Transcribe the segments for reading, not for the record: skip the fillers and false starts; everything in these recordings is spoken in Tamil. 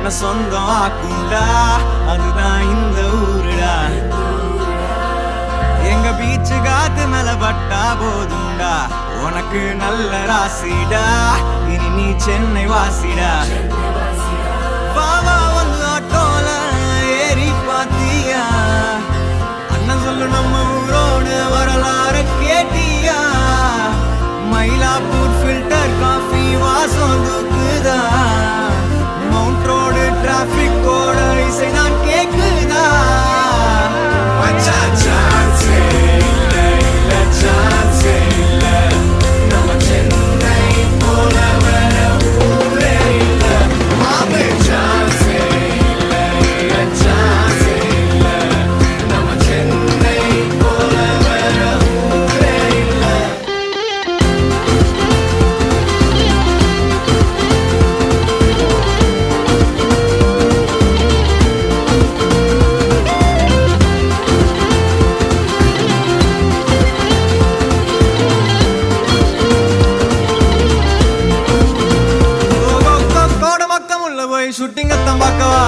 உன்னை சொந்தம் ஆக்குண்டா, அதுதான் இந்த ஊருடா. எங்க பீச்சு காத்து மேல பட்டா போதுண்டா, உனக்கு நல்ல ராசிடா, இனி நீ சென்னை வாசிடா. பாவா வந்து ஆட்டோல ஏறி பாத்தியா, அண்ணன் சொல்லு நம்ம ஊரோடு வரலாறு கேட்டியா. மயிலாப்பூர் ஃபில்டர் காஃபி வாசம் தூக்குதா, மவுண்ட் ரோடு டிராபிக்கோட இசை நான் கேக்குதா. ஷூட்டிங் அத்தான் பார்க்கவா,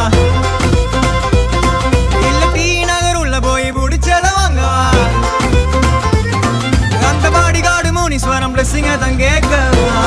இல்ல டி நகர் உள்ள போய் பிடிச்சத வாங்கவா. அந்த பாடி காடு முனீஸ்வரம் பிளஸிங்க தான் கேட்கவா.